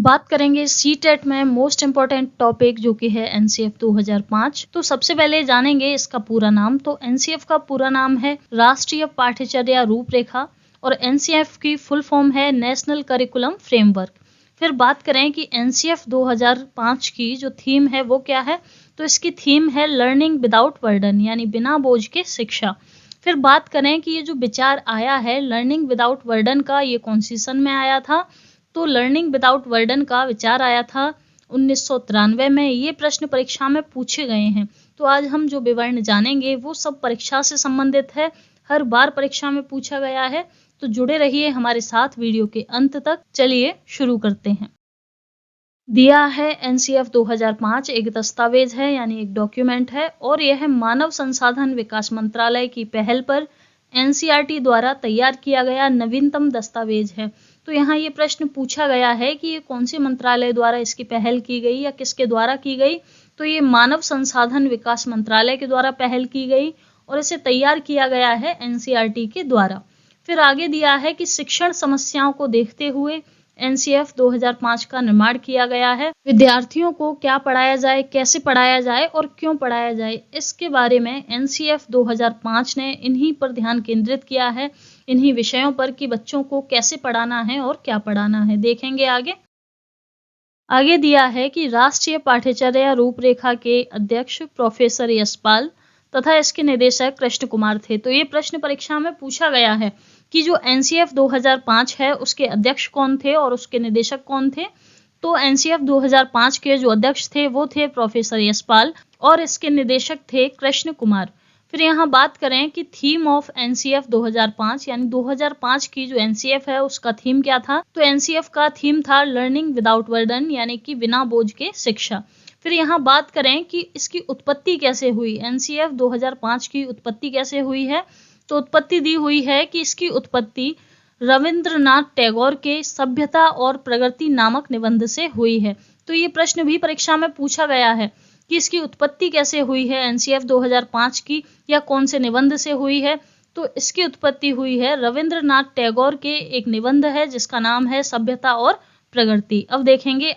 बात करेंगे सीटेट में मोस्ट इम्पॉर्टेंट टॉपिक जो कि है एनसीएफ 2005। तो सबसे पहले जानेंगे इसका पूरा नाम। तो एनसीएफ का पूरा नाम है राष्ट्रीय पाठ्यचर्या रूपरेखा और एनसीएफ की फुल फॉर्म है नेशनल करिकुलम फ्रेमवर्क। फिर बात करें कि एनसीएफ 2005 की जो थीम है वो क्या है, तो इसकी थीम है लर्निंग विदाउट बर्डन, यानी बिना बोझ के शिक्षा। फिर बात करें कि ये जो विचार आया है लर्निंग विदाउट बर्डन का, ये कौन सी सन में आया था, तो लर्निंग विदाउट बर्डन का विचार आया था 1993 में। ये प्रश्न परीक्षा में पूछे गए हैं। तो आज हम जो विवरण जानेंगे वो सब परीक्षा से संबंधित है, हर बार परीक्षा में पूछा गया है। तो जुड़े रहिए हमारे साथ वीडियो के अंत तक। चलिए शुरू करते हैं। दिया है एनसीएफ 2005 एक दस्तावेज है, यानी एक डॉक्यूमेंट है, और यह मानव संसाधन विकास मंत्रालय की पहल पर एनसीईआरटी द्वारा तैयार किया गया नवीनतम दस्तावेज है। तो यहाँ ये प्रश्न पूछा गया है कि ये कौन से मंत्रालय द्वारा इसकी पहल की गई या किसके द्वारा की गई, तो ये मानव संसाधन विकास मंत्रालय के द्वारा पहल की गई और इसे तैयार किया गया है एनसीईआरटी के द्वारा। फिर आगे दिया है कि शिक्षण समस्याओं को देखते हुए एनसीएफ 2005 का निर्माण किया गया है। विद्यार्थियों को क्या पढ़ाया जाए, कैसे पढ़ाया जाए और क्यों पढ़ाया जाए, इसके बारे में एनसीएफ 2005 ने इन्हीं पर ध्यान केंद्रित किया है, इन्हीं विषयों पर कि बच्चों को कैसे पढ़ाना है और क्या पढ़ाना है। देखेंगे आगे दिया है कि राष्ट्रीय पाठ्यचर्या रूपरेखा के अध्यक्ष प्रोफेसर यशपाल तथा इसके निदेशक कृष्ण कुमार थे। तो ये प्रश्न परीक्षा में पूछा गया है कि जो एनसीएफ 2005 है उसके अध्यक्ष कौन थे और उसके निदेशक कौन थे। तो एनसीएफ 2005 के जो अध्यक्ष थे वो थे प्रोफेसर यशपाल और इसके निदेशक थे कृष्ण कुमार। फिर यहाँ बात करें कि थीम ऑफ एनसीएफ 2005, यानी 2005 की जो एनसीएफ है उसका थीम क्या था, तो एनसीएफ का थीम था लर्निंग विदाउट बर्डन, यानी कि बिना बोझ के शिक्षा। फिर यहाँ बात करें कि इसकी उत्पत्ति कैसे हुई, एनसीएफ 2005 की उत्पत्ति कैसे हुई है, तो उत्पत्ति दी हुई है कि इसकी उत्पत्ति रविंद्रनाथ टैगोर के सभ्यता और प्रगति नामक निबंध से हुई है। तो ये प्रश्न भी परीक्षा में पूछा गया है कि इसकी उत्पत्ति कैसे हुई है एनसीएफ 2005 की, या कौन से निबंध से हुई है। तो इसकी उत्पत्ति हुई है रविंद्रनाथ टैगोर के एक निबंध है जिसका नाम है सभ्यता और प्रगति। अब देखेंगे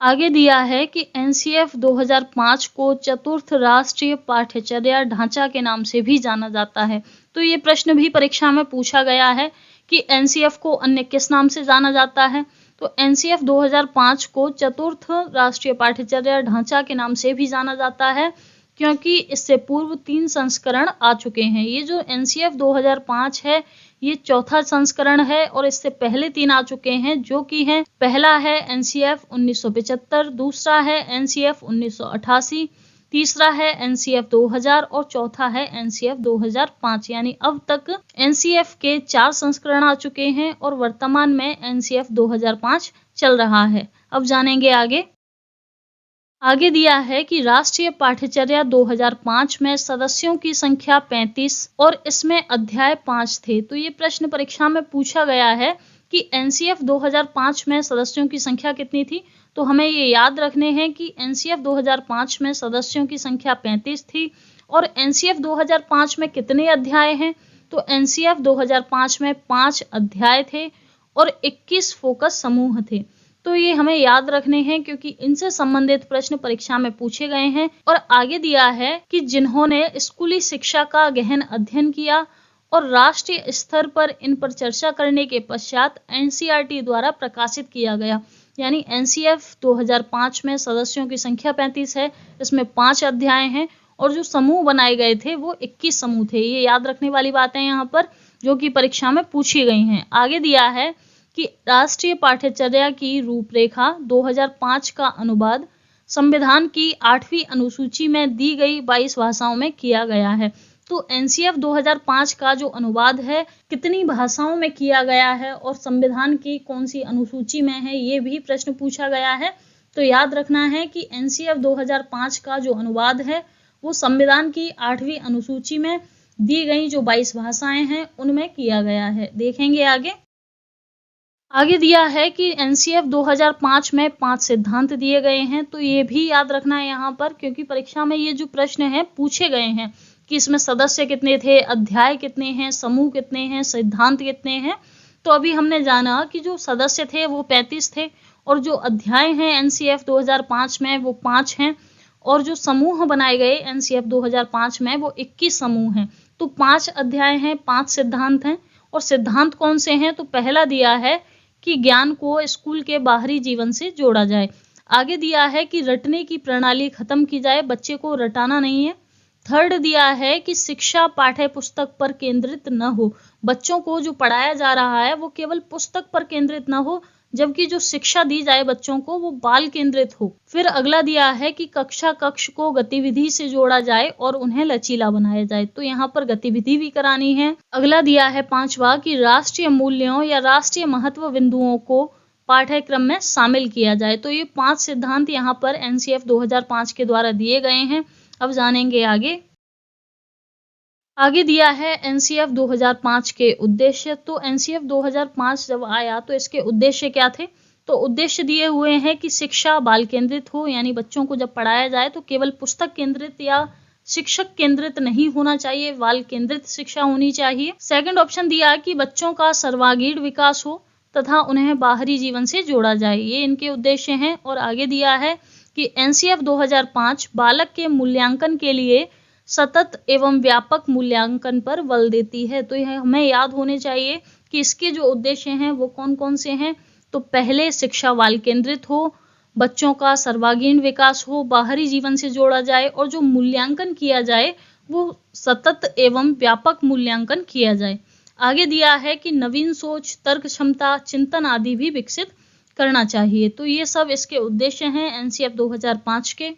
आगे दिया है कि एनसीएफ 2005 को चतुर्थ राष्ट्रीय पाठ्यचर्या ढांचा के नाम से भी जाना जाता है। तो ये प्रश्न भी परीक्षा में पूछा गया है कि एनसीएफ को अन्य किस नाम से जाना जाता है। तो एनसीएफ 2005 को चतुर्थ राष्ट्रीय पाठ्यचर्या ढांचा के नाम से भी जाना जाता है क्योंकि इससे पूर्व 3 संस्करण आ चुके हैं। ये जो एनसीएफ 2005 है ये चौथा संस्करण है और इससे पहले 3 आ चुके हैं, जो कि हैं, पहला है एनसीएफ 1975, दूसरा है एनसीएफ 1988, तीसरा है एनसीएफ 2000 और चौथा है एनसीएफ 2005। यानी अब तक एनसीएफ के 4 संस्करण आ चुके हैं और वर्तमान में एनसीएफ 2005 चल रहा है। अब जानेंगे आगे दिया है कि राष्ट्रीय पाठ्यचर्या 2005 में सदस्यों की संख्या 35 और इसमें अध्याय 5 थे। तो ये प्रश्न परीक्षा में पूछा गया है कि एनसीएफ 2005 में सदस्यों की संख्या कितनी थी। तो हमें ये याद रखने हैं कि एनसीएफ 2005 में सदस्यों की संख्या 35 थी और एनसीएफ 2005 में कितने अध्याय हैं, तो एनसीएफ 2005 में 5 अध्याय थे और 21 फोकस समूह थे। तो ये हमें याद रखने हैं क्योंकि इनसे संबंधित प्रश्न परीक्षा में पूछे गए हैं। और आगे दिया है कि जिन्होंने स्कूली शिक्षा का गहन अध्ययन किया और राष्ट्रीय स्तर पर इन पर चर्चा करने के पश्चात एनसीईआरटी द्वारा प्रकाशित किया गया। यानी एनसीएफ 2005 में सदस्यों की संख्या 35 है, इसमें 5 अध्याय हैं और जो समूह बनाए गए थे वो 21 समूह थे। ये याद रखने वाली बातें यहाँ पर जो कि परीक्षा में पूछी गई हैं। आगे दिया है कि राष्ट्रीय पाठ्यचर्या की रूपरेखा 2005 का अनुवाद संविधान की 8वीं अनुसूची में दी गई 22 भाषाओं में किया गया है। तो एनसीएफ 2005 का जो अनुवाद है कितनी भाषाओं में किया गया है और संविधान की कौन सी अनुसूची में है, ये भी प्रश्न पूछा गया है। तो याद रखना है कि एनसीएफ 2005 का जो अनुवाद है वो संविधान की 8वीं अनुसूची में दी गई जो 22 भाषाएं हैं उनमें किया गया है। देखेंगे आगे दिया है कि एनसीएफ 2005 में 5 सिद्धांत दिए गए हैं। तो ये भी याद रखना है यहाँ पर क्योंकि परीक्षा में ये जो प्रश्न हैं पूछे गए हैं कि इसमें सदस्य कितने थे, अध्याय कितने हैं, समूह कितने हैं, सिद्धांत कितने हैं। तो अभी हमने जाना कि जो सदस्य थे वो 35 थे और जो अध्याय हैं एनसीएफ 2005 में वो 5 हैं और जो समूह बनाए गए एनसीएफ 2005 में वो 21 समूह हैं। तो 5 अध्याय हैं, 5 सिद्धांत हैं और सिद्धांत कौन से हैं? तो पहला दिया है कि ज्ञान को स्कूल के बाहरी जीवन से जोड़ा जाए। आगे दिया है कि रटने की प्रणाली खत्म की जाए, बच्चे को रटाना नहीं है। थर्ड दिया है कि शिक्षा पाठ्य पुस्तक पर केंद्रित न हो, बच्चों को जो पढ़ाया जा रहा है वो केवल पुस्तक पर केंद्रित न हो, जबकि जो शिक्षा दी जाए बच्चों को वो बाल केंद्रित हो। फिर अगला दिया है कि कक्षा कक्ष को गतिविधि से जोड़ा जाए और उन्हें लचीला बनाया जाए, तो यहाँ पर गतिविधि भी करानी है। अगला दिया है 5वां कि राष्ट्रीय मूल्यों या राष्ट्रीय महत्व बिंदुओं को पाठ्यक्रम में शामिल किया जाए। तो ये 5 सिद्धांत यहाँ पर एनसीएफ 2005 के द्वारा दिए गए हैं। अब जानेंगे आगे दिया है एनसीएफ 2005 के उद्देश्य। तो एनसीएफ 2005 जब आया तो इसके उद्देश्य क्या थे? तो उद्देश्य दिए हुए हैं कि शिक्षा बाल केंद्रित हो, यानी बच्चों को जब पढ़ाया जाए तो केवल पुस्तक केंद्रित या शिक्षक केंद्रित नहीं होना चाहिए, बाल केंद्रित शिक्षा होनी चाहिए। सेकंड ऑप्शन दिया कि बच्चों का सर्वांगीण विकास हो तथा उन्हें बाहरी जीवन से जोड़ा जाए, ये इनके उद्देश्य हैं। और आगे दिया है कि एनसीएफ 2005 बालक के मूल्यांकन के लिए सतत एवं व्यापक मूल्यांकन पर बल देती है। तो यह हमें याद होने चाहिए कि इसके जो उद्देश्य हैं वो कौन कौन से हैं। तो पहले शिक्षा बाल केंद्रित हो, बच्चों का सर्वांगीण विकास हो, बाहरी जीवन से जोड़ा जाए और जो मूल्यांकन किया जाए वो सतत एवं व्यापक मूल्यांकन किया जाए। आगे दिया है कि नवीन सोच, तर्क क्षमता, चिंतन आदि भी विकसित करना चाहिए। तो ये सब इसके उद्देश्य हैं एनसीएफ 2005 के।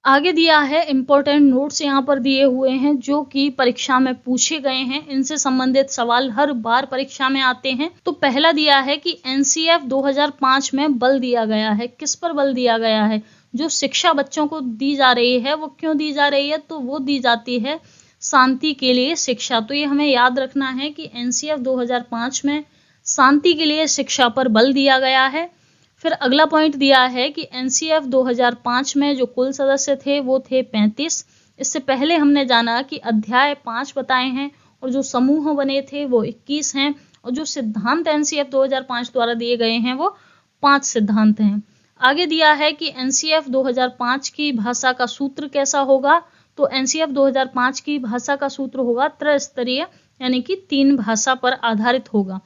आगे दिया है इम्पोर्टेंट नोट्स यहाँ पर दिए हुए हैं जो कि परीक्षा में पूछे गए हैं, इनसे संबंधित सवाल हर बार परीक्षा में आते हैं। तो पहला दिया है कि एनसीएफ 2005 में बल दिया गया है। किस पर बल दिया गया है? जो शिक्षा बच्चों को दी जा रही है वो क्यों दी जा रही है? तो वो दी जाती है शांति के लिए शिक्षा। तो ये हमें याद रखना है कि एनसीएफ 2005 में शांति के लिए शिक्षा पर बल दिया गया है। फिर अगला पॉइंट दिया है कि एनसीएफ 2005 में जो कुल सदस्य थे वो थे 35। इससे पहले हमने जाना कि अध्याय 5 बताए हैं और जो समूह बने थे वो 21 हैं और जो सिद्धांत एनसीएफ 2005 द्वारा दिए गए हैं वो 5 सिद्धांत हैं। आगे दिया है कि एनसीएफ 2005 की भाषा का सूत्र कैसा होगा? तो एनसीएफ 2005 की भाषा का सूत्र होगा त्रिस्तरीय, यानी कि 3 भाषा पर आधारित होगा।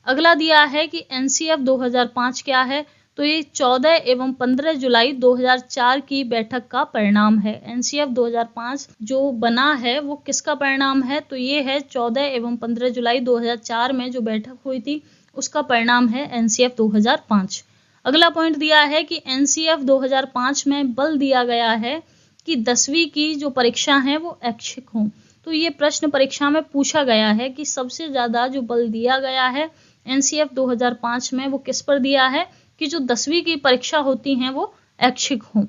अगला दिया है कि एनसीएफ 2005 क्या है? तो ये 14 एवं 15 जुलाई 2004 की बैठक का परिणाम है। एनसीएफ 2005 जो बना है वो किसका परिणाम है? तो ये है 14 एवं 15 जुलाई 2004 में जो बैठक हुई थी उसका परिणाम है एनसीएफ 2005। अगला पॉइंट दिया है कि एनसीएफ 2005 में बल दिया गया है कि 10वीं की जो परीक्षा है वो ऐच्छिक हो। तो ये प्रश्न परीक्षा में पूछा गया है कि सबसे ज्यादा जो बल दिया गया है एनसीएफ 2005 में वो किस पर दिया है कि जो 10वीं की परीक्षा होती हैं वो ऐच्छिक हों।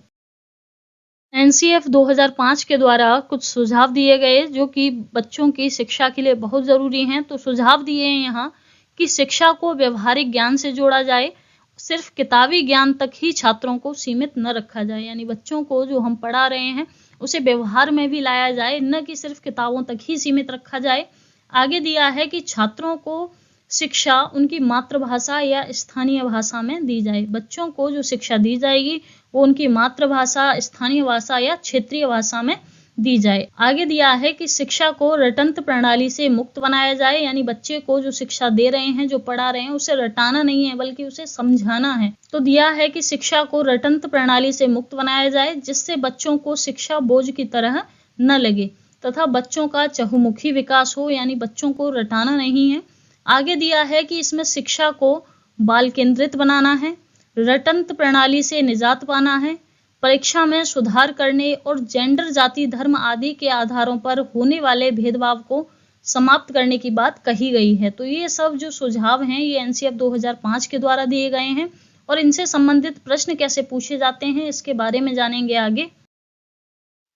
एनसीएफ 2005 के द्वारा कुछ सुझाव दिए गए जो कि बच्चों की शिक्षा के लिए बहुत ज़रूरी हैं। तो सुझाव दिए हैं यहाँ कि शिक्षा को व्यवहारिक ज्ञान से जोड़ा जाए, सिर्फ किताबी ज्ञान तक ही छात्रों को सीमित न रखा जाए, यानी बच्चों को जो हम पढ़ा रहे हैं उसे व्यवहार में भी लाया जाए, न कि सिर्फ किताबों तक ही सीमित रखा जाए। आगे दिया है कि छात्रों को शिक्षा उनकी मातृभाषा या स्थानीय भाषा में दी जाए। बच्चों को जो शिक्षा दी जाएगी वो उनकी मातृभाषा, स्थानीय भाषा या क्षेत्रीय भाषा में दी जाए। आगे दिया है कि शिक्षा को रटंत्र प्रणाली से मुक्त बनाया जाए, यानी बच्चे को जो शिक्षा दे रहे हैं, जो पढ़ा रहे हैं, उसे रटाना नहीं है बल्कि उसे समझाना है। तो दिया है कि शिक्षा को रटंत्र प्रणाली से मुक्त बनाया जाए जिससे बच्चों को शिक्षा बोझ की तरह न लगे तथा बच्चों का चहुमुखी विकास हो, यानी बच्चों को रटाना नहीं है। आगे दिया है कि इसमें शिक्षा को बाल केंद्रित बनाना है, रटंत्र प्रणाली से निजात पाना है, परीक्षा में सुधार करने और जेंडर, जाति, धर्म आदि के आधारों पर होने वाले भेदभाव को समाप्त करने की बात कही गई है। तो ये सब जो सुझाव हैं ये एनसीएफ 2005 के द्वारा दिए गए हैं और इनसे संबंधित प्रश्न कैसे पूछे जाते हैं इसके बारे में जानेंगे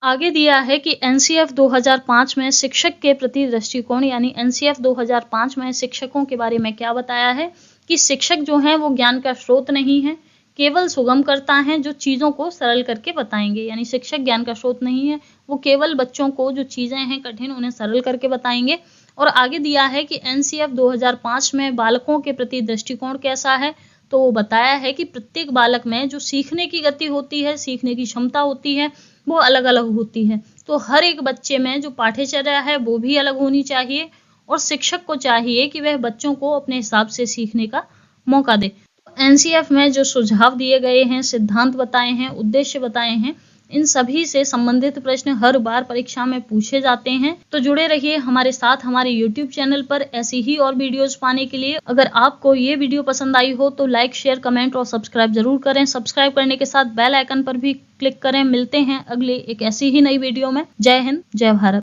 आगे दिया है कि एनसीएफ 2005 में शिक्षक के प्रति दृष्टिकोण, यानी एनसीएफ 2005 में शिक्षकों के बारे में क्या बताया है कि शिक्षक जो हैं वो ज्ञान का स्रोत नहीं है, केवल सुगमकर्ता हैं जो चीज़ों को सरल करके बताएंगे। यानी शिक्षक ज्ञान का स्रोत नहीं है, वो केवल बच्चों को जो चीज़ें हैं कठिन उन्हें सरल करके बताएंगे। और आगे दिया है कि एनसीएफ 2005 में बालकों के प्रति दृष्टिकोण कैसा है। तो वो बताया है कि प्रत्येक बालक में जो सीखने की गति होती है, सीखने की क्षमता होती है, वो अलग अलग होती है। तो हर एक बच्चे में जो पाठ्यचर्या है वो भी अलग होनी चाहिए और शिक्षक को चाहिए कि वह बच्चों को अपने हिसाब से सीखने का मौका दे। एनसीएफ में जो सुझाव दिए गए हैं, सिद्धांत बताए हैं, उद्देश्य बताए हैं, इन सभी से संबंधित प्रश्न हर बार परीक्षा में पूछे जाते हैं। तो जुड़े रहिए हमारे साथ हमारे YouTube चैनल पर ऐसी ही और वीडियोस पाने के लिए। अगर आपको ये वीडियो पसंद आई हो तो लाइक, शेयर, कमेंट और सब्सक्राइब जरूर करें। सब्सक्राइब करने के साथ बेल आइकन पर भी क्लिक करें। मिलते हैं अगले एक ऐसी ही नई वीडियो में। जय हिंद, जय भारत।